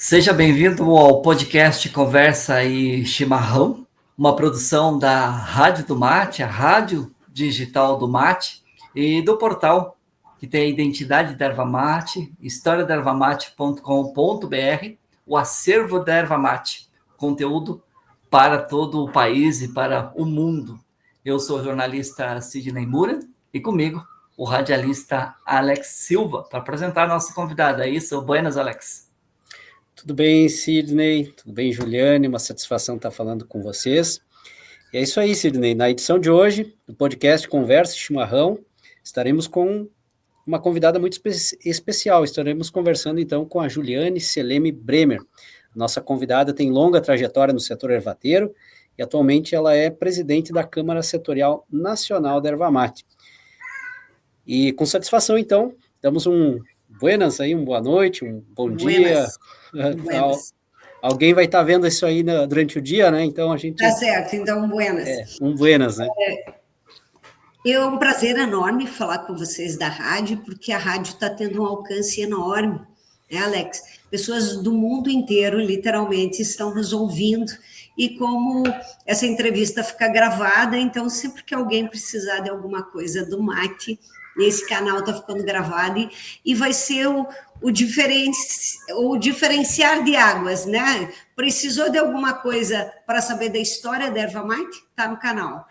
Seja bem-vindo ao podcast Conversa e Chimarrão, uma produção da Rádio do Mate, a rádio digital do Mate, e do portal que tem a identidade da Erva Mate, historiadervamate.com.br, o acervo da Erva Mate, conteúdo para todo o país e para o mundo. Eu sou o jornalista Sidney Mura e comigo o radialista Alex Silva, para apresentar a nossa convidada. É isso? Buenas, Alex. Tudo bem, Sidney? Tudo bem, Juliane? Uma satisfação estar falando com vocês. E é isso aí, Sidney. Na edição de hoje, do podcast Conversa e Chimarrão, estaremos com uma convidada muito especial. Estaremos conversando, então, com a Juliane Seleme Bremer. Nossa convidada tem longa trajetória no setor ervateiro e, atualmente, ela é presidente da Câmara Setorial Nacional da Erva Mate. E, com satisfação, então, damos um buenas aí, uma boa noite, um bom dia. Buenas. Alguém vai estar vendo isso aí durante o dia, né? Então a gente... Tá certo, então buenas. Buenas, né? É um prazer enorme falar com vocês da rádio, porque a rádio está tendo um alcance enorme, né, Alex? Pessoas do mundo inteiro, literalmente, estão nos ouvindo, e como essa entrevista fica gravada, então sempre que alguém precisar de alguma coisa do mate, esse canal está ficando gravado e vai ser o diferenciar de águas, né? Precisou de alguma coisa para saber da história da erva mate? Está no canal.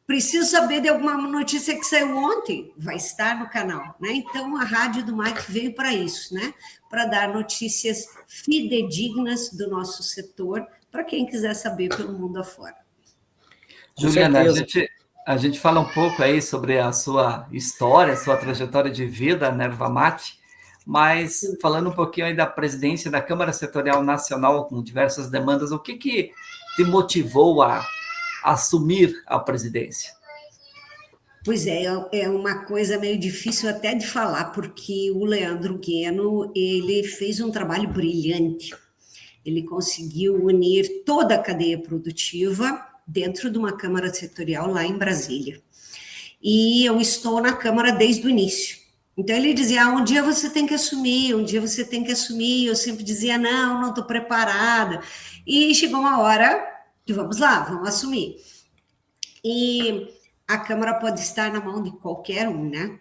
Preciso saber de alguma notícia que saiu ontem? Vai estar no canal, né? Então, a Rádio do Mate veio para isso, né? Para dar notícias fidedignas do nosso setor para quem quiser saber pelo mundo afora. Juliana, a gente fala um pouco aí sobre a sua história, a sua trajetória de vida na erva mate, mas falando um pouquinho aí da presidência da Câmara Setorial Nacional com diversas demandas, o que te motivou a assumir a presidência? Pois é uma coisa meio difícil até de falar, porque o Leandro Gueno, ele fez um trabalho brilhante. Ele conseguiu unir toda a cadeia produtiva dentro de uma Câmara Setorial lá em Brasília. E eu estou na Câmara desde o início. Então, ele dizia, um dia você tem que assumir, um dia você tem que assumir. Eu sempre dizia, não estou preparada. E chegou uma hora que vamos lá, vamos assumir. E a Câmara pode estar na mão de qualquer um, né?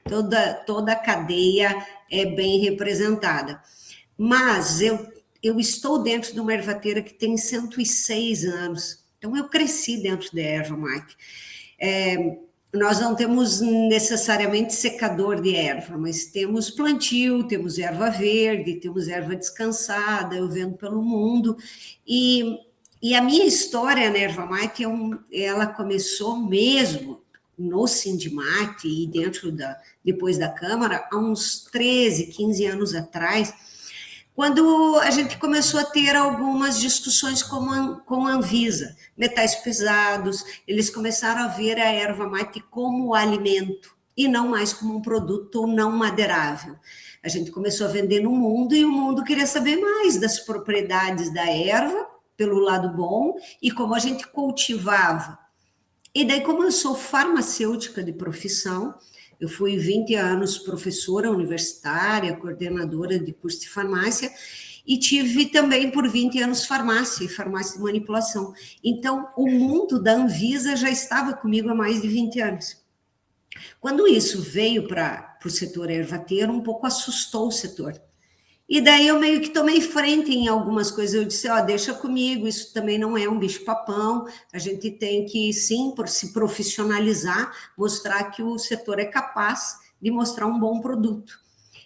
Toda a cadeia é bem representada. Mas eu estou dentro de uma ervateira que tem 106 anos. Então, eu cresci dentro da erva mate. Nós não temos necessariamente secador de erva, mas temos plantio, temos erva verde, temos erva descansada, eu vendo pelo mundo. E a minha história na erva mate, ela começou mesmo no Sindimate e depois da Câmara, há uns 13, 15 anos atrás, quando a gente começou a ter algumas discussões com a Anvisa, metais pesados, eles começaram a ver a erva mate como alimento e não mais como um produto não madeirável. A gente começou a vender no mundo e o mundo queria saber mais das propriedades da erva, pelo lado bom, e como a gente cultivava. E daí, como eu sou farmacêutica de profissão, eu fui 20 anos professora universitária, coordenadora de curso de farmácia, e tive também por 20 anos farmácia de manipulação. Então, o mundo da Anvisa já estava comigo há mais de 20 anos. Quando isso veio para o setor ervateiro, um pouco assustou o setor. E daí eu meio que tomei frente em algumas coisas, eu disse, deixa comigo, isso também não é um bicho-papão, a gente tem que, sim, se profissionalizar, mostrar que o setor é capaz de mostrar um bom produto.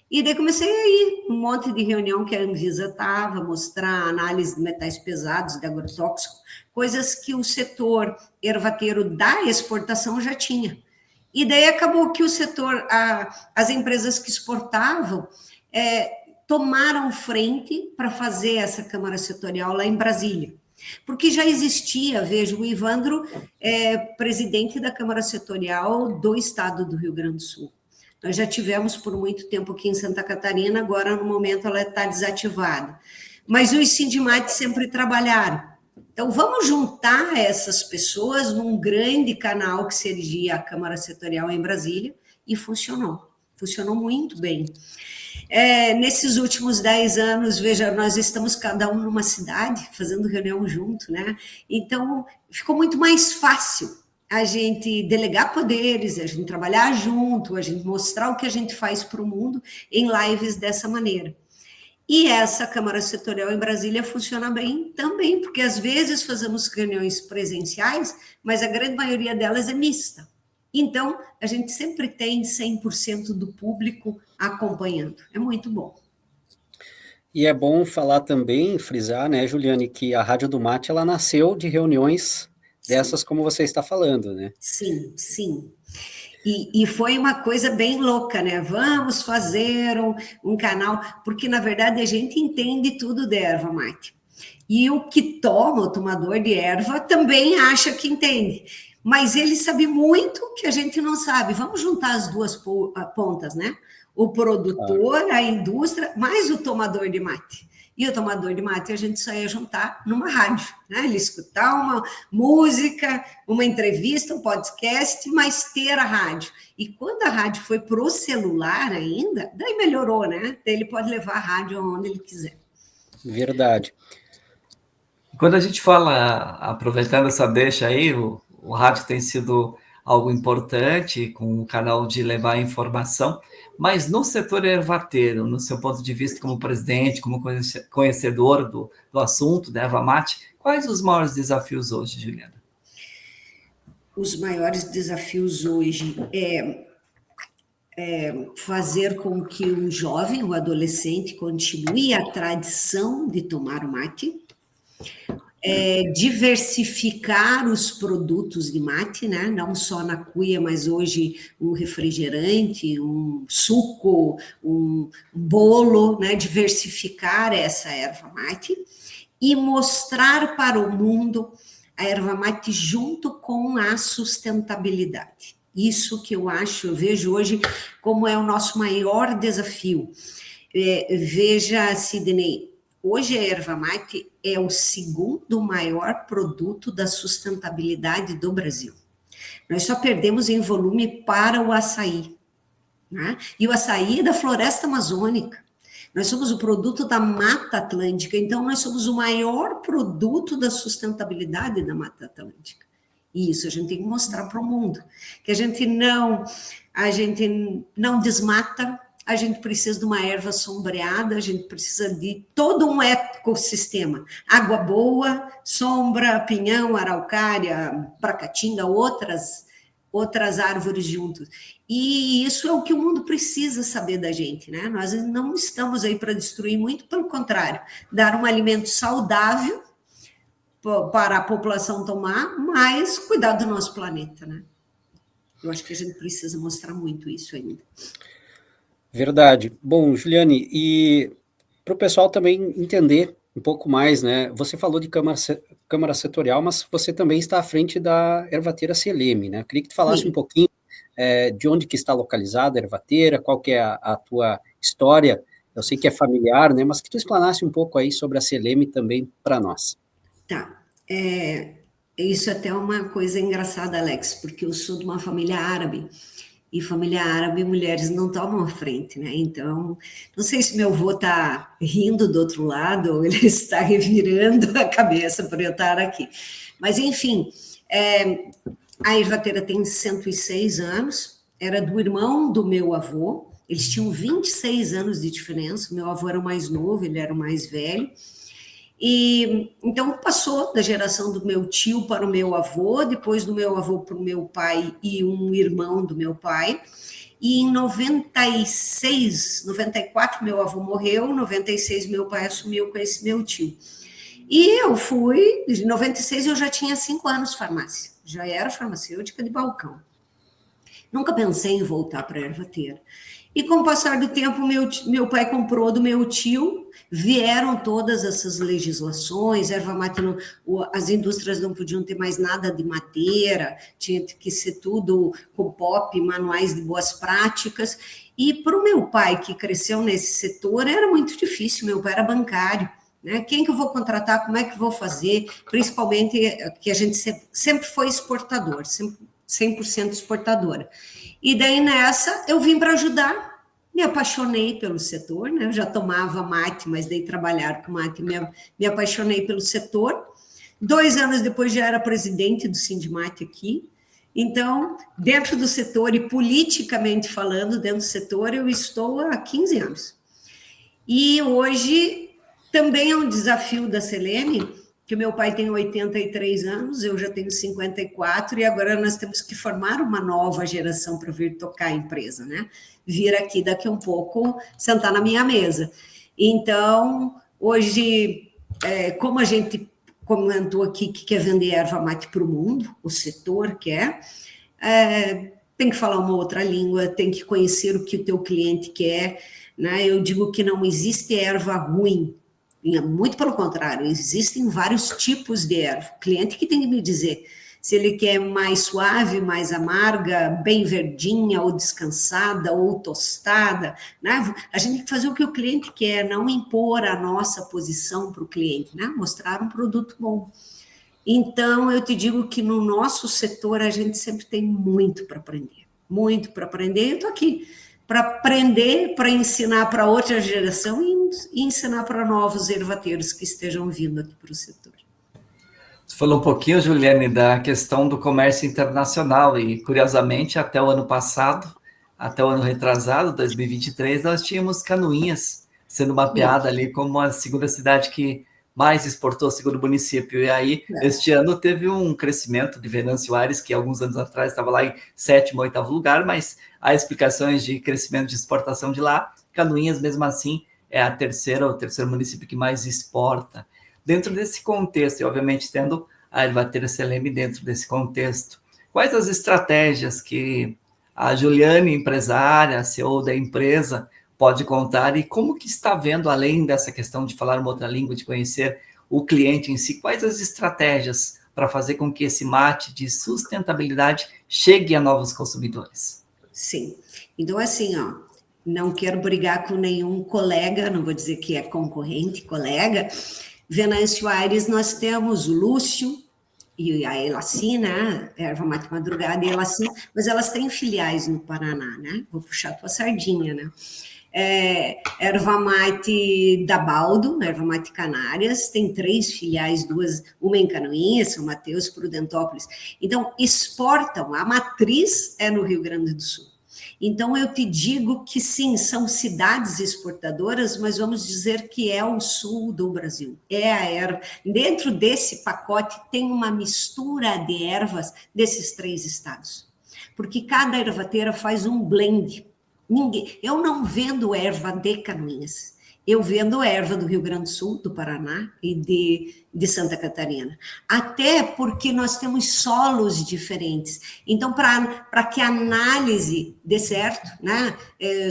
E daí comecei a ir, um monte de reunião que a Anvisa estava, mostrar análise de metais pesados, de agrotóxico, coisas que o setor ervateiro da exportação já tinha. E daí acabou que o setor, as empresas que exportavam, tomaram frente para fazer essa Câmara Setorial lá em Brasília. Porque já existia, veja, o Ivandro é presidente da Câmara Setorial do estado do Rio Grande do Sul. Nós já tivemos por muito tempo aqui em Santa Catarina, agora no momento ela está desativada. Mas os sindimates sempre trabalharam. Então vamos juntar essas pessoas num grande canal que seria a Câmara Setorial em Brasília, e funcionou muito bem. Nesses últimos 10 anos, veja, nós estamos cada um numa cidade, fazendo reunião junto, né? Então, ficou muito mais fácil a gente delegar poderes, a gente trabalhar junto, a gente mostrar o que a gente faz para o mundo em lives dessa maneira. E essa Câmara Setorial em Brasília funciona bem também, porque às vezes fazemos reuniões presenciais, mas a grande maioria delas é mista. Então, a gente sempre tem 100% do público acompanhando. É muito bom. E é bom falar também, frisar, né, Juliane, que a Rádio do Mate, ela nasceu de reuniões dessas como você está falando, né? Sim, sim. E foi uma coisa bem louca, né? Vamos fazer um canal, porque, na verdade, a gente entende tudo de erva mate. E o que toma, o tomador de erva, também acha que entende. Mas ele sabe muito que a gente não sabe. Vamos juntar as duas pontas, né? O produtor, a indústria, mais o tomador de mate. E o tomador de mate a gente só ia juntar numa rádio, né? Ele escutar uma música, uma entrevista, um podcast, mas ter a rádio. E quando a rádio foi para o celular ainda, daí melhorou, né? Daí ele pode levar a rádio aonde ele quiser. Verdade. Quando a gente fala, aproveitando essa deixa aí, o rádio tem sido algo importante, com o canal de levar informação, mas no setor ervateiro, no seu ponto de vista como presidente, como conhecedor do assunto da erva mate, quais os maiores desafios hoje, Juliana? Os maiores desafios hoje é fazer com que o jovem, o adolescente, continue a tradição de tomar o mate, diversificar os produtos de mate, né? Não só na cuia, mas hoje um refrigerante, um suco, um bolo, né? Diversificar essa erva mate e mostrar para o mundo a erva mate junto com a sustentabilidade. Isso que eu vejo hoje como é o nosso maior desafio. Veja, Sidney, hoje a erva mate é o segundo maior produto da sustentabilidade do Brasil. Nós só perdemos em volume para o açaí, né? E o açaí é da floresta amazônica. Nós somos o produto da Mata Atlântica, então nós somos o maior produto da sustentabilidade da Mata Atlântica. E isso a gente tem que mostrar para o mundo, que a gente não desmata, a gente precisa de uma erva sombreada, a gente precisa de todo um ecossistema. Água boa, sombra, pinhão, araucária, pracatinga, outras árvores juntos. E isso é o que o mundo precisa saber da gente, né? Nós não estamos aí para destruir, muito pelo contrário, dar um alimento saudável para a população tomar, mas cuidar do nosso planeta, né? Eu acho que a gente precisa mostrar muito isso ainda. Verdade. Bom, Juliane, e para o pessoal também entender um pouco mais, né? Você falou de Câmara Setorial, mas você também está à frente da Ervateira Celeme, né? Eu queria que tu falasse um pouquinho de onde que está localizada a Ervateira, qual que é a tua história. Eu sei que é familiar, né? Mas que tu explanasse um pouco aí sobre a Celeme também para nós. Tá. Isso até é uma coisa engraçada, Alex, porque eu sou de uma família árabe. E família árabe, mulheres não tomam a frente, né? Então, não sei se meu avô está rindo do outro lado ou ele está revirando a cabeça por eu estar aqui. Mas, enfim, a Ervateira tem 106 anos, era do irmão do meu avô, eles tinham 26 anos de diferença, meu avô era o mais novo, ele era o mais velho. E então passou da geração do meu tio para o meu avô, depois do meu avô para o meu pai e um irmão do meu pai. E em 96, 94 meu avô morreu, em 96 meu pai assumiu com esse meu tio. E eu fui, em 96 eu já tinha 5 anos de farmácia, já era farmacêutica de balcão. Nunca pensei em voltar para a Ervateira. E com o passar do tempo, meu pai comprou do meu tio, vieram todas essas legislações, erva mate, as indústrias não podiam ter mais nada de madeira, tinha que ser tudo com POP, manuais de boas práticas. E para o meu pai, que cresceu nesse setor, era muito difícil, meu pai era bancário. Né? Quem que eu vou contratar, como é que eu vou fazer? Principalmente que a gente sempre foi exportador, sempre 100% exportadora. E daí nessa eu vim para ajudar Me apaixonei pelo setor, né? Eu já tomava mate, mas daí trabalhar com mate, me apaixonei pelo setor. 2 anos depois já era presidente do Sindimate aqui. Então, dentro do setor e politicamente falando, dentro do setor, eu estou há 15 anos. E hoje também é um desafio da Seleme, que meu pai tem 83 anos, eu já tenho 54, e agora nós temos que formar uma nova geração para vir tocar a empresa, né? Vir aqui daqui um pouco, sentar na minha mesa. Então, hoje, como a gente comentou aqui que quer vender erva mate para o mundo, o setor quer, tem que falar uma outra língua, tem que conhecer o que o teu cliente quer, né? Eu digo que não existe erva ruim, muito pelo contrário, existem vários tipos de erva. O cliente que tem que me dizer se ele quer mais suave, mais amarga, bem verdinha, ou descansada, ou tostada, né? A gente tem que fazer o que o cliente quer, não impor a nossa posição para o cliente, né? Mostrar um produto bom. Então, eu te digo que no nosso setor a gente sempre tem muito para aprender, muito para aprender. Eu estou aqui para aprender, para ensinar para outra geração e ensinar para novos ervateiros que estejam vindo aqui para o setor. Você falou um pouquinho, Juliane, da questão do comércio internacional e, curiosamente, até o ano passado, até o ano retrasado, 2023, nós tínhamos Canoinhas sendo mapeada ali como a segunda cidade que mais exportou, segundo o município. E aí, este ano teve um crescimento de Venâncio Aires, que alguns anos atrás estava lá em 7º, 8º lugar, mas há explicações de crescimento de exportação de lá. Canoinhas, mesmo assim, é o terceiro município que mais exporta. Dentro desse contexto, e obviamente tendo a Ervateira Seleme dentro desse contexto, quais as estratégias que a Juliane, empresária, CEO da empresa, pode contar e como que está vendo, além dessa questão de falar uma outra língua, de conhecer o cliente em si, quais as estratégias para fazer com que esse mate de sustentabilidade chegue a novos consumidores? Sim, então assim, não quero brigar com nenhum colega, não vou dizer que é concorrente, colega. Venâncio Aires, nós temos o Lúcio e a Elaci, né? Erva Mate Madrugada e Elaci, mas elas têm filiais no Paraná, né? Vou puxar a tua sardinha, né? Erva Mate da Baldo, Erva Mate Canárias, tem 3 filiais, uma em Canoinhas, São Mateus, Prudentópolis. Então, exportam, a matriz é no Rio Grande do Sul. Então, eu te digo que sim, são cidades exportadoras, mas vamos dizer que é o sul do Brasil. É a erva. Dentro desse pacote tem uma mistura de ervas desses 3 estados. Porque cada ervateira faz um blend. Eu não vendo erva de Canoinhas. Eu vendo erva do Rio Grande do Sul, do Paraná e de Santa Catarina. Até porque nós temos solos diferentes. Então, para que a análise dê certo, né?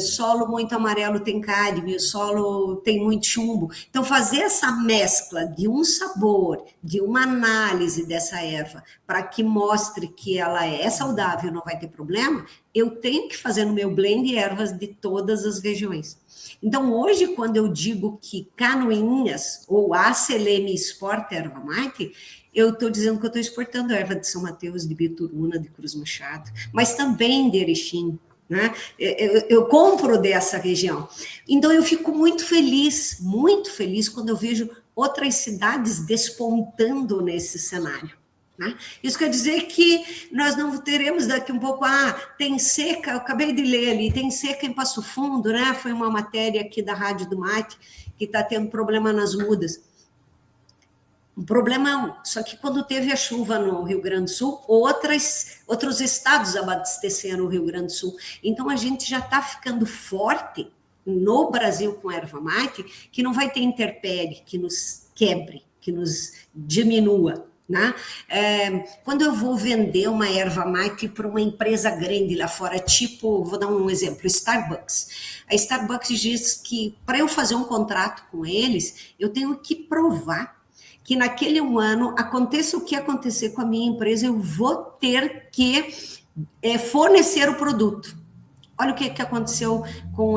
Solo muito amarelo tem cádmio, solo tem muito chumbo. Então, fazer essa mescla de um sabor, de uma análise dessa erva, para que mostre que ela é saudável, não vai ter problema, eu tenho que fazer no meu blend ervas de todas as regiões. Então, hoje, quando eu digo que Canoinhas ou a Seleme exporta erva mate, eu estou dizendo que eu estou exportando erva de São Mateus, de Bituruna, de Cruz Machado, mas também de Erechim, né? Eu compro dessa região. Então, eu fico muito feliz quando eu vejo outras cidades despontando nesse cenário. Né? Isso quer dizer que nós não teremos daqui um pouco, tem seca, eu acabei de ler ali, tem seca em Passo Fundo, né? Foi uma matéria aqui da Rádio do Mate, que está tendo problema nas mudas. Um problema, só que quando teve a chuva no Rio Grande do Sul, outros estados abasteceram o Rio Grande do Sul. Então, a gente já está ficando forte no Brasil com erva mate, que não vai ter intempérie, que nos quebre, que nos diminua. Né? Quando eu vou vender uma erva mate para uma empresa grande lá fora, tipo, vou dar um exemplo, Starbucks. A Starbucks diz que para eu fazer um contrato com eles, eu tenho que provar que naquele ano, aconteça o que acontecer com a minha empresa, eu vou ter que fornecer o produto. Olha o que aconteceu com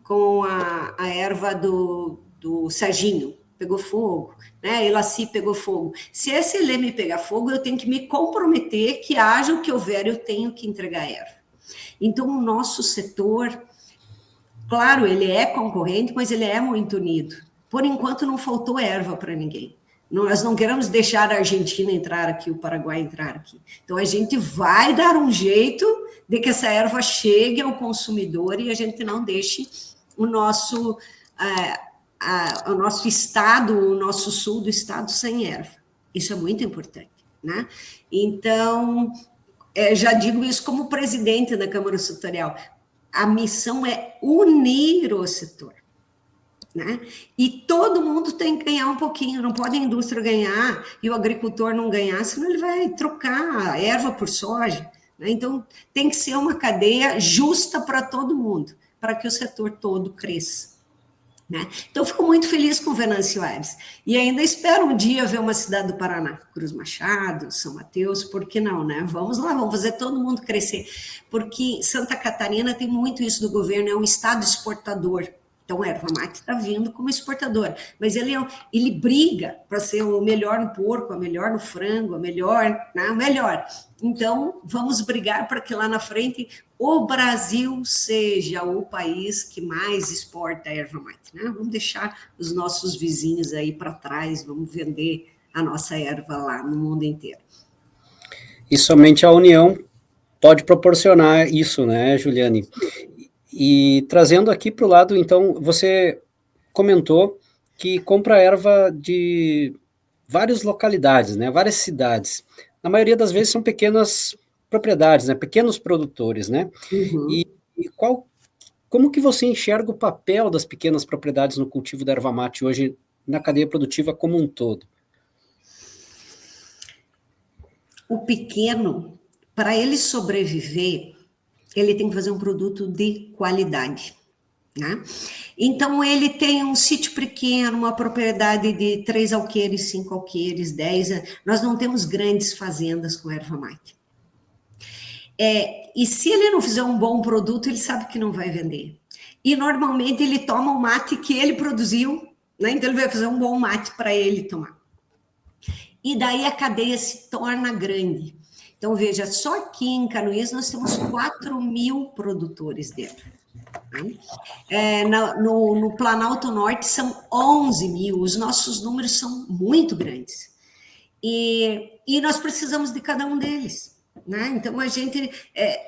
com a erva do Serginho. Pegou fogo, né? Elaci pegou fogo. Se esse leme pegar fogo, eu tenho que me comprometer que haja o que houver, eu tenho que entregar a erva. Então, o nosso setor, Claro, ele é concorrente, mas ele é muito unido. Por enquanto, não faltou erva para ninguém. Nós não queremos deixar a Argentina entrar aqui, o Paraguai entrar aqui. Então, a gente vai dar um jeito de que essa erva chegue ao consumidor e a gente não deixe o nosso estado, o nosso sul do estado sem erva. Isso é muito importante, né? Então, já digo isso como presidente da Câmara Setorial. A missão é unir o setor, né? E todo mundo tem que ganhar um pouquinho, não pode a indústria ganhar e o agricultor não ganhar, senão ele vai trocar a erva por soja, né? Então, tem que ser uma cadeia justa para todo mundo, para que o setor todo cresça, né? Então, fico muito feliz com o Venâncio Aires. E ainda espero um dia ver uma cidade do Paraná, Cruz Machado, São Mateus, por que não, né? Vamos lá, vamos fazer todo mundo crescer. Porque Santa Catarina tem muito isso do governo, é um estado exportador. Então, a erva mate está vindo como exportador, mas ele briga para ser o melhor no porco, o melhor no frango, o melhor, né? O melhor. Então, vamos brigar para que lá na frente o Brasil seja o país que mais exporta erva mate, né? Vamos deixar os nossos vizinhos aí para trás, vamos vender a nossa erva lá no mundo inteiro. E somente a União pode proporcionar isso, né, Juliane? E trazendo aqui para o lado, então, você comentou que compra erva de várias localidades, né, várias cidades. Na maioria das vezes são pequenas propriedades, né, pequenos produtores, né? Uhum. E como que você enxerga o papel das pequenas propriedades no cultivo da erva mate hoje na cadeia produtiva como um todo? O pequeno, para ele sobreviver, ele tem que fazer um produto de qualidade, né? Então, ele tem um sítio pequeno, uma propriedade de 3 alqueires, 5 alqueires, 10. Nós não temos grandes fazendas com erva mate. E se ele não fizer um bom produto, ele sabe que não vai vender. E, normalmente, ele toma o mate que ele produziu, né? Então, ele vai fazer um bom mate para ele tomar. E daí a cadeia se torna grande. Então, veja, só aqui em Canoinhas nós temos 4.000 produtores dentro. No Planalto Norte são 11.000, os nossos números são muito grandes. E nós precisamos de cada um deles, né? Então, a gente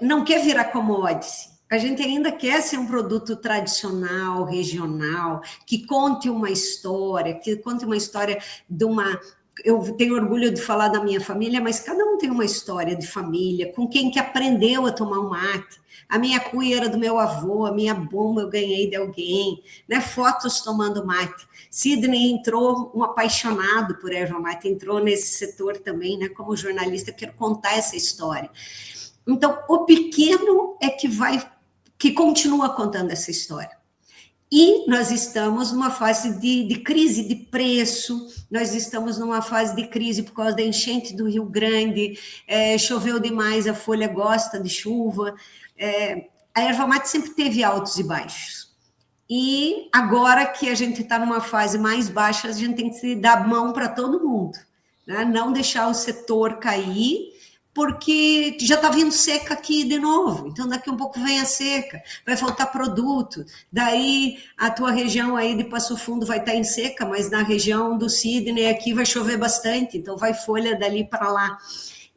não quer virar commodity, a gente ainda quer ser um produto tradicional, regional, que conte uma história de uma... Eu tenho orgulho de falar da minha família, mas cada um tem uma história de família, com quem que aprendeu a tomar um mate. A minha cuia era do meu avô, a minha bomba eu ganhei de alguém, né? Fotos tomando mate. Sidney entrou, um apaixonado por erva mate, entrou nesse setor também, né? Como jornalista, quero contar essa história. Então, o pequeno é que continua contando essa história. E nós estamos numa fase de crise de preço, nós estamos numa fase de crise por causa da enchente do Rio Grande, choveu demais, a folha gosta de chuva, a erva mate sempre teve altos e baixos. E agora que a gente está numa fase mais baixa, a gente tem que dar a mão para todo mundo, né? Não deixar o setor cair, porque já está vindo seca aqui de novo, então daqui um pouco vem a seca, vai faltar produto, daí a tua região aí de Passo Fundo vai estar em seca, mas na região do Sidney aqui vai chover bastante, então vai folha dali para lá.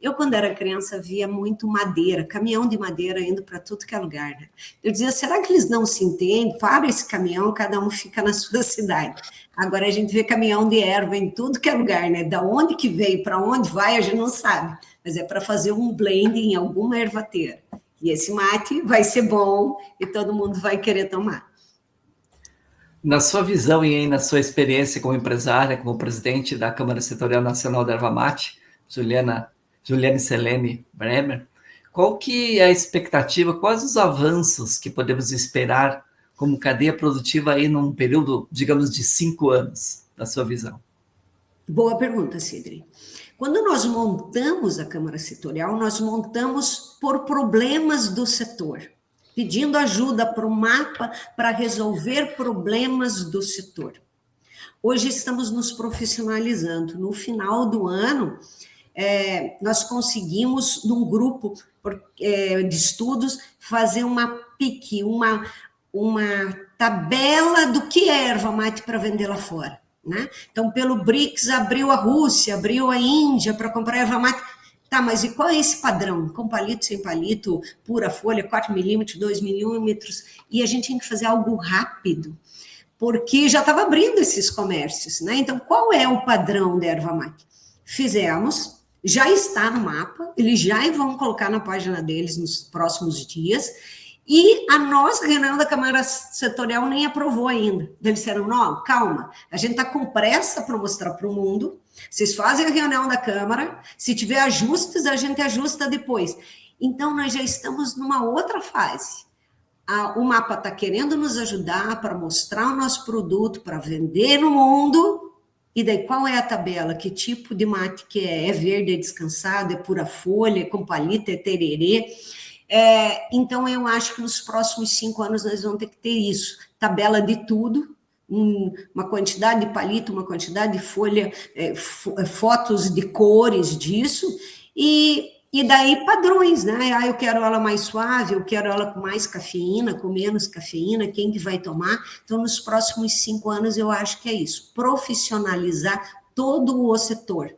Eu, quando era criança, via muito madeira, caminhão de madeira indo para tudo que é lugar, né? Eu dizia, será que eles não se entendem? Para esse caminhão, cada um fica na sua cidade. Agora a gente vê caminhão de erva em tudo que é lugar, né? Da onde que veio, para onde vai, a gente não sabe. Mas é para fazer um blend em alguma ervateira. E esse mate vai ser bom e todo mundo vai querer tomar. Na sua visão e na sua experiência como empresária, como presidente da Câmara Setorial Nacional da Erva Mate, Juliane Selene Bremer, qual que é a expectativa, quais os avanços que podemos esperar como cadeia produtiva aí num período, digamos, de 5 anos, na sua visão? Boa pergunta, Sidney. Quando nós montamos a Câmara Setorial, nós montamos por problemas do setor, pedindo ajuda para o mapa para resolver problemas do setor. Hoje estamos nos profissionalizando. No final do ano, nós conseguimos, num grupo de estudos, fazer uma PIC, uma tabela do que é erva mate para vender lá fora, né? Então, pelo BRICS, abriu a Rússia, abriu a Índia para comprar erva mate. Tá, mas e qual é esse padrão? Com palito, sem palito, pura folha, 4 milímetros, 2 milímetros, e a gente tinha que fazer algo rápido, porque já estava abrindo esses comércios, né? Então, qual é o padrão da erva mate? Fizemos, já está no mapa, eles já vão colocar na página deles nos próximos dias, e a nossa reunião da Câmara Setorial nem aprovou ainda. Eles disseram, não, calma, a gente está com pressa para mostrar para o mundo, vocês fazem a reunião da Câmara, se tiver ajustes, a gente ajusta depois. Então, nós já estamos numa outra fase. O mapa está querendo nos ajudar para mostrar o nosso produto, para vender no mundo. E daí, qual é a tabela? Que tipo de mate que é? É verde, é descansado, é pura folha, é com palito, é tererê? Então, eu acho que nos próximos 5 anos nós vamos ter que ter isso. Tabela de tudo, uma quantidade de palito, uma quantidade de folha, fotos de cores disso, e daí padrões, né? Eu quero ela mais suave, eu quero ela com mais cafeína, com menos cafeína, quem que vai tomar? Então, nos próximos 5 anos, eu acho que é isso, profissionalizar todo o setor,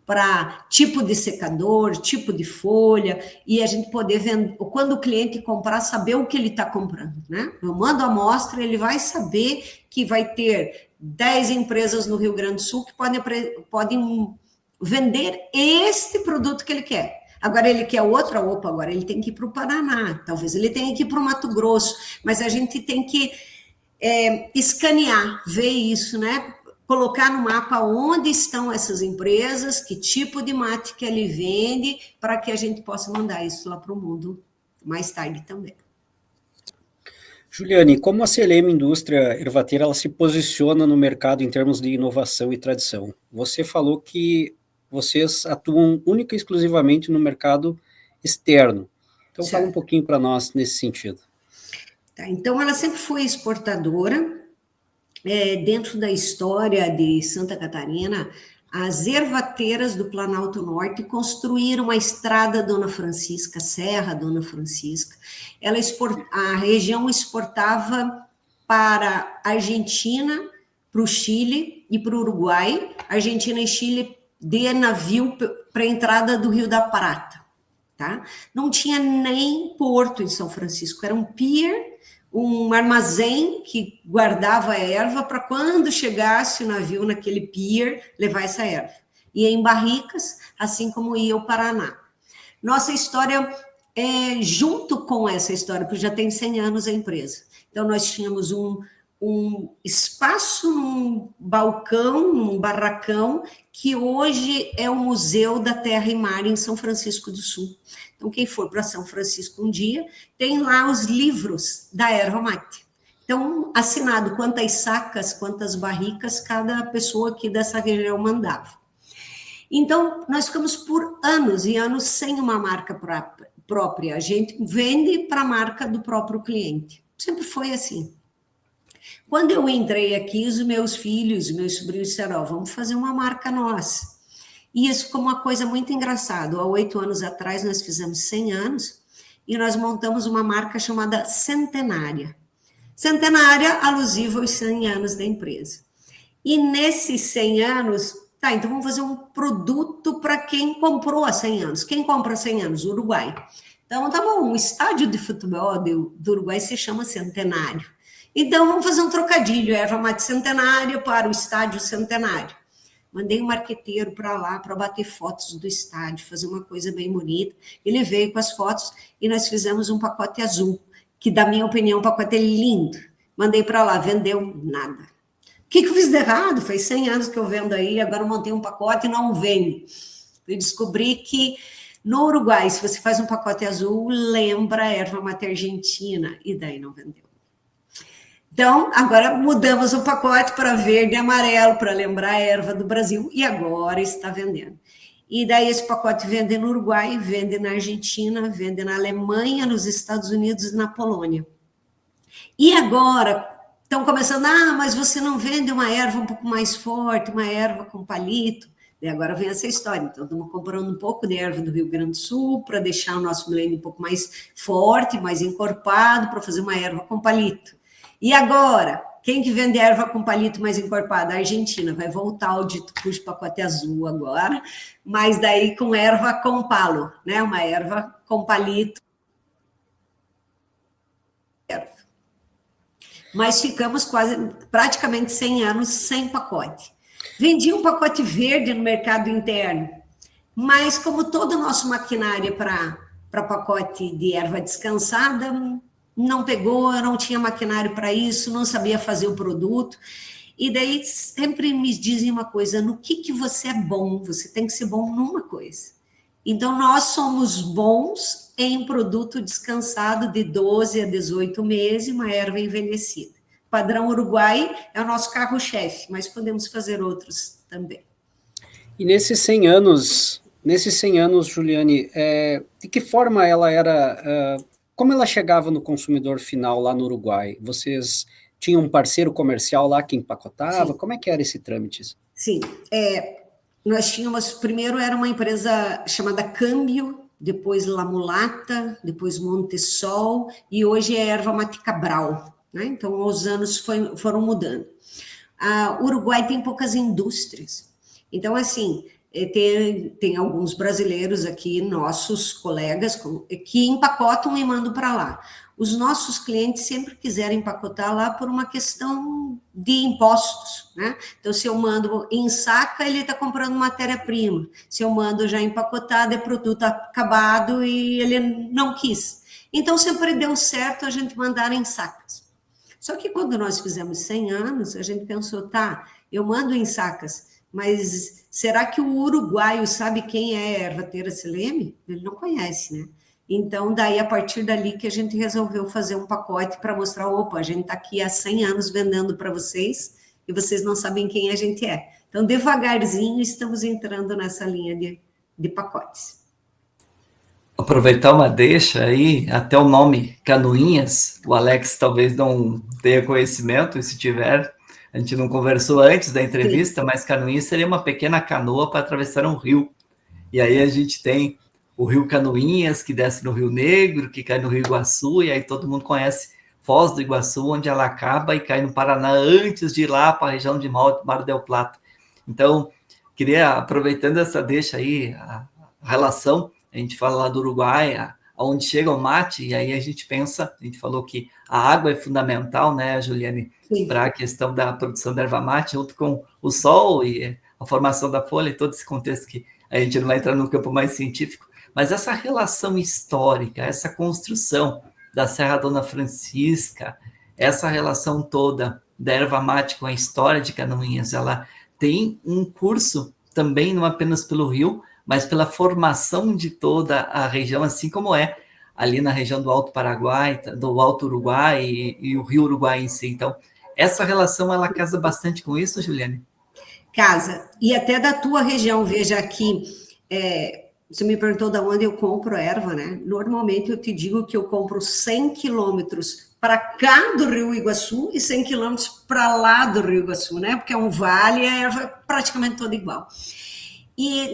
para tipo de secador, tipo de folha, e a gente poder vender, quando o cliente comprar, saber o que ele está comprando, né? Eu mando a amostra, ele vai saber que vai ter 10 empresas no Rio Grande do Sul que podem vender este produto que ele quer. Agora ele quer outra, agora ele tem que ir para o Paraná, talvez ele tenha que ir para o Mato Grosso, mas a gente tem que escanear, ver isso, né? Colocar no mapa onde estão essas empresas, que tipo de mate que ele vende, para que a gente possa mandar isso lá para o mundo mais tarde também. Juliane, como a CLM Indústria Ervateira ela se posiciona no mercado em termos de inovação e tradição? Você falou que vocês atuam única e exclusivamente no mercado externo. Então, certo. Fala um pouquinho para nós nesse sentido. Tá, então, ela sempre foi exportadora. Dentro da história de Santa Catarina, as ervateiras do Planalto Norte construíram a Estrada Dona Francisca, Serra Dona Francisca. A região exportava para a Argentina, para o Chile e para o Uruguai. Argentina e Chile de navio para a entrada do Rio da Prata. Tá? Não tinha nem porto em São Francisco, era um pier, um armazém que guardava a erva para quando chegasse o navio naquele pier, levar essa erva. Ia em barricas, assim como ia o Paraná. Nossa história junto com essa história, porque já tem 100 anos a empresa. Então, nós tínhamos um espaço, um balcão, um barracão, que hoje é o Museu da Terra e Mar em São Francisco do Sul. Então, quem for para São Francisco um dia, tem lá os livros da erva mate. Então, assinado quantas sacas, quantas barricas cada pessoa aqui dessa região mandava. Então, nós ficamos por anos e anos sem uma marca própria. A gente vende para a marca do próprio cliente. Sempre foi assim. Quando eu entrei aqui, os meus filhos, meus sobrinhos disseram, vamos fazer uma marca nossa. E isso ficou uma coisa muito engraçada. Há 8 anos atrás, nós fizemos 100 anos e nós montamos uma marca chamada Centenária. Centenária, alusiva aos 100 anos da empresa. E nesses 100 anos, então vamos fazer um produto para quem comprou há 100 anos. Quem compra há 100 anos? O Uruguai. Então, tá bom, o estádio de futebol do Uruguai se chama Centenário. Então, vamos fazer um trocadilho, erva mate centenária para o estádio centenário. Mandei um marqueteiro para lá para bater fotos do estádio, fazer uma coisa bem bonita. Ele veio com as fotos e nós fizemos um pacote azul, que, da minha opinião, o pacote é lindo. Mandei para lá, vendeu nada. O que eu fiz de errado? Faz 100 anos que eu vendo aí, agora eu montei um pacote e não vende. Eu descobri que no Uruguai, se você faz um pacote azul, lembra a erva mate argentina, e daí não vendeu. Então, agora mudamos o pacote para verde e amarelo, para lembrar a erva do Brasil, e agora está vendendo. E daí esse pacote vende no Uruguai, vende na Argentina, vende na Alemanha, nos Estados Unidos e na Polônia. E agora, estão começando, mas você não vende uma erva um pouco mais forte, uma erva com palito? E agora vem essa história. Então, estamos comprando um pouco de erva do Rio Grande do Sul para deixar o nosso blend um pouco mais forte, mais encorpado, para fazer uma erva com palito. E agora, quem que vende erva com palito mais encorpada? A Argentina. Vai voltar o dito cujo pacote azul agora, mas daí com erva com palo, né? Uma erva com palito. Mas ficamos praticamente 100 anos sem pacote. Vendi um pacote verde no mercado interno, mas como todo o nosso maquinário para pacote de erva descansada, não pegou, eu não tinha maquinário para isso, não sabia fazer o produto. E daí sempre me dizem uma coisa, no que você é bom? Você tem que ser bom numa coisa. Então, nós somos bons em produto descansado de 12 a 18 meses, uma erva envelhecida. Padrão Uruguai é o nosso carro-chefe, mas podemos fazer outros também. E nesses 100 anos, Juliane, de que forma ela era, como ela chegava no consumidor final lá no Uruguai? Vocês tinham um parceiro comercial lá que empacotava? Sim. Como é que era esse trâmite? Sim, nós tínhamos, primeiro era uma empresa chamada Câmbio, depois La Mulata, depois Montesol, e hoje é Erva Mate Cabral, né? Então, os anos foram mudando. O Uruguai tem poucas indústrias, então, assim, tem alguns brasileiros aqui, nossos colegas, que empacotam e mandam para lá. Os nossos clientes sempre quiseram empacotar lá por uma questão de impostos, né? Então, se eu mando em saca, ele está comprando matéria-prima. Se eu mando já empacotado, é produto acabado e ele não quis. Então, sempre deu certo a gente mandar em sacas. Só que quando nós fizemos 100 anos, a gente pensou, tá, eu mando em sacas, mas será que o uruguaio sabe quem é a ervateira Seleme? Ele não conhece, né? Então, daí, a partir dali que a gente resolveu fazer um pacote para mostrar, opa, a gente está aqui há 100 anos vendendo para vocês e vocês não sabem quem a gente é. Então, devagarzinho, estamos entrando nessa linha de pacotes. Aproveitar uma deixa aí, até o nome Canoinhas, o Alex talvez não tenha conhecimento, e se tiver, a gente não conversou antes da entrevista, sim, mas Canoinhas seria uma pequena canoa para atravessar um rio. E aí a gente tem o Rio Canoinhas, que desce no Rio Negro, que cai no Rio Iguaçu, e aí todo mundo conhece Foz do Iguaçu, onde ela acaba e cai no Paraná antes de ir lá para a região de Mar del Plata. Então, queria, aproveitando essa deixa aí, a relação, a gente fala lá do Uruguai, aonde chega o mate, e aí a gente pensa, a gente falou que a água é fundamental, né, Juliane, para a questão da produção da erva mate, junto com o sol e a formação da folha, e todo esse contexto que a gente não vai entrar no campo mais científico, mas essa relação histórica, essa construção da Serra Dona Francisca, essa relação toda da erva mate com a história de Canoinhas, ela tem um curso também, não apenas pelo rio, mas pela formação de toda a região, assim como é ali na região do Alto Paraguai, do Alto Uruguai e o Rio Uruguai em si. Então, essa relação, ela casa bastante com isso, Juliane? Casa. E até da tua região, veja aqui, você me perguntou de onde eu compro erva, né? Normalmente eu te digo que eu compro 100 quilômetros para cá do Rio Iguaçu e 100 quilômetros para lá do Rio Iguaçu, né? Porque é um vale e a erva é praticamente toda igual. E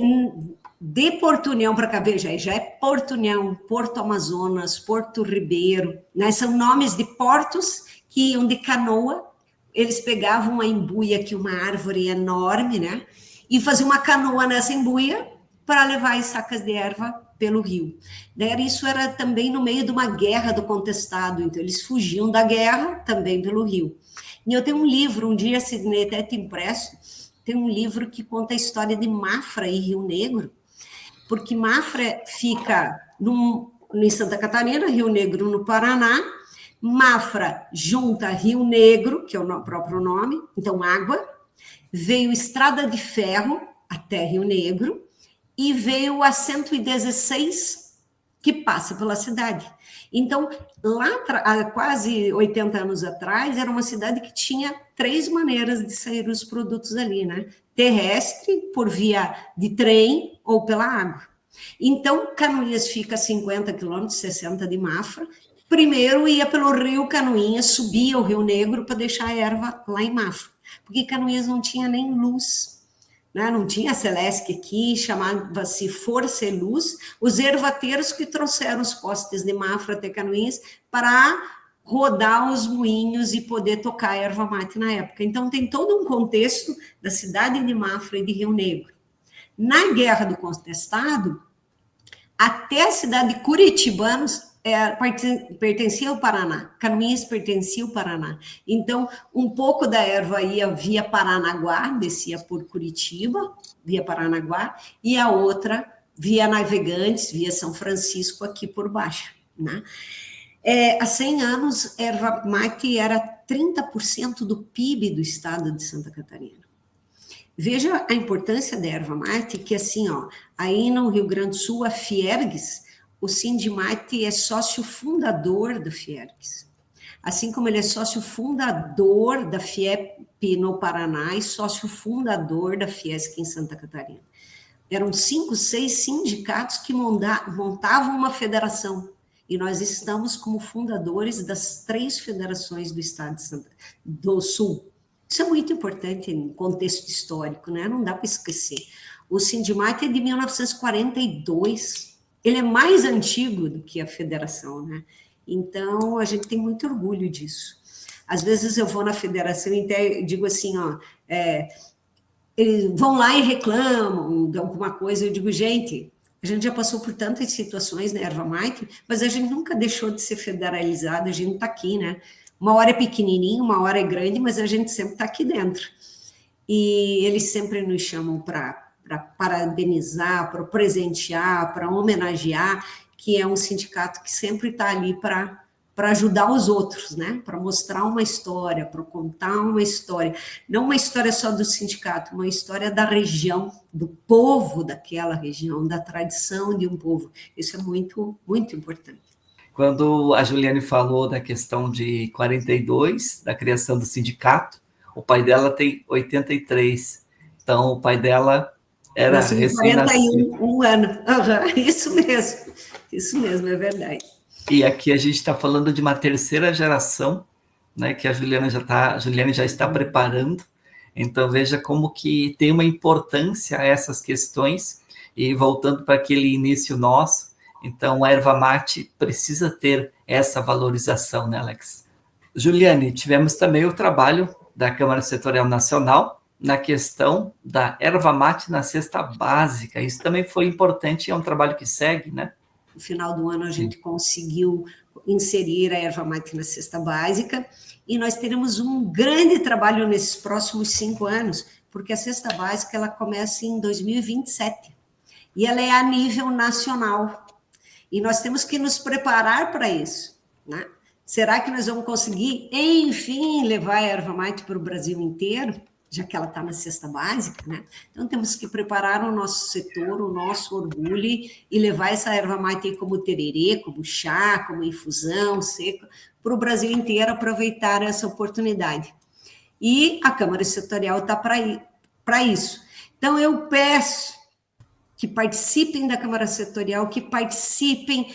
de Porto União para cá, veja, já é Porto União, Porto Amazonas, Porto Ribeiro, né? São nomes de portos que iam de canoa, eles pegavam uma embuia, que é uma árvore enorme, né? E faziam uma canoa nessa embuia para levar as sacas de erva pelo rio. Isso era também no meio de uma guerra do contestado, então eles fugiam da guerra também pelo rio. E eu tenho um livro, um dia, Sidney, até te impresso, tem um livro que conta a história de Mafra e Rio Negro, porque Mafra fica em Santa Catarina, Rio Negro no Paraná, Mafra junta Rio Negro, que é o próprio nome, então água, veio Estrada de Ferro até Rio Negro, e veio a 116 que passa pela cidade. Então, lá há quase 80 anos atrás, era uma cidade que tinha 3 maneiras de sair os produtos ali, né? Terrestre, por via de trem ou pela água. Então, Canoinhas fica a 50 quilômetros, 60 de Mafra. Primeiro ia pelo rio Canoinhas, subia o Rio Negro para deixar a erva lá em Mafra, porque Canoinhas não tinha nem luz. né? Não tinha Celesc aqui, chamava-se Força e Luz, os ervateiros que trouxeram os postes de Mafra até Canoinhas para rodar os moinhos e poder tocar a erva mate na época. Então, tem todo um contexto da cidade de Mafra e de Rio Negro. Na Guerra do Contestado, até a cidade de Curitibanos pertencia ao Paraná, Canoinhas pertencia ao Paraná. Então, um pouco da erva ia via Paranaguá, descia por Curitiba, via Paranaguá, e a outra via Navegantes, via São Francisco, aqui por baixo, né? Há 100 anos, erva mate era 30% do PIB do estado de Santa Catarina. Veja a importância da erva mate, que assim, ó, aí no Rio Grande do Sul, a Fiergues, o Sindimate é sócio fundador da Fiergues. Assim como ele é sócio fundador da FIEP no Paraná e sócio fundador da Fiesc em Santa Catarina. Eram 5, 6 sindicatos que montavam uma federação. E nós estamos como fundadores das 3 federações do estado do Sul. Isso é muito importante em contexto histórico, né? Não dá para esquecer. O Sindimate é de 1942. Ele é mais antigo do que a federação, né? Então, a gente tem muito orgulho disso. Às vezes eu vou na federação e até digo assim, ó, eles vão lá e reclamam de alguma coisa. Eu digo, gente, a gente já passou por tantas situações na erva mate, mas a gente nunca deixou de ser federalizado, a gente está aqui, né? Uma hora é pequenininho, uma hora é grande, mas a gente sempre está aqui dentro. E eles sempre nos chamam para parabenizar, para presentear, para homenagear, que é um sindicato que sempre está ali para ajudar os outros, né? Para mostrar uma história, para contar uma história. Não uma história só do sindicato, uma história da região, do povo daquela região, da tradição de um povo. Isso é muito, muito importante. Quando a Juliane falou da questão de 42, da criação do sindicato, o pai dela tem 83. Então, o pai dela era recém-nascido. 41 anos. Isso mesmo, é verdade. E aqui a gente está falando de uma terceira geração, né, que a Juliane já está preparando. Então, veja como que tem uma importância essas questões. E voltando para aquele início nosso, então, a erva mate precisa ter essa valorização, né, Alex? Juliane, tivemos também o trabalho da Câmara Setorial Nacional na questão da erva mate na cesta básica. Isso também foi importante, é um trabalho que segue, né? No final do ano, a gente conseguiu inserir a erva mate na cesta básica e nós teremos um grande trabalho nesses próximos 5 anos, porque a cesta básica ela começa em 2027 e ela é a nível nacional. E nós temos que nos preparar para isso, né? Será que nós vamos conseguir, enfim, levar a erva mate para o Brasil inteiro, já que ela está na cesta básica, né? Então, temos que preparar o nosso setor, o nosso orgulho e levar essa erva mate como tererê, como chá, como infusão seca, para o Brasil inteiro aproveitar essa oportunidade. E a Câmara Setorial está para isso. Então, eu peço que participem da Câmara Setorial, que participem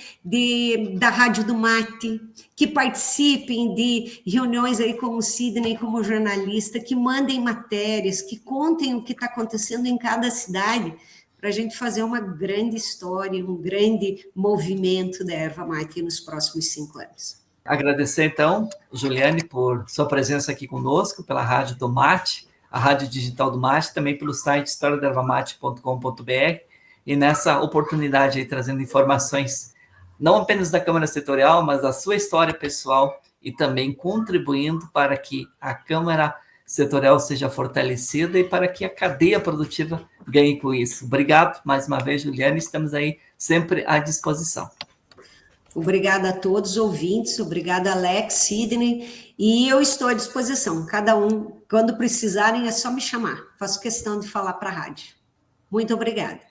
da Rádio do Mate, que participem de reuniões aí como o Sidney, como jornalista, que mandem matérias, que contem o que está acontecendo em cada cidade, para a gente fazer uma grande história, um grande movimento da erva mate nos próximos 5 anos. Agradecer, então, Juliane, por sua presença aqui conosco, pela Rádio do Mate, a Rádio Digital do Mate, também pelo site historiadervamate.com.br, e nessa oportunidade aí, trazendo informações, não apenas da Câmara Setorial, mas da sua história pessoal e também contribuindo para que a Câmara Setorial seja fortalecida e para que a cadeia produtiva ganhe com isso. Obrigado mais uma vez, Juliane, estamos aí sempre à disposição. Obrigada a todos os ouvintes, obrigada Alex, Sidney, e eu estou à disposição. Cada um, quando precisarem, é só me chamar. Faço questão de falar para a rádio. Muito obrigada.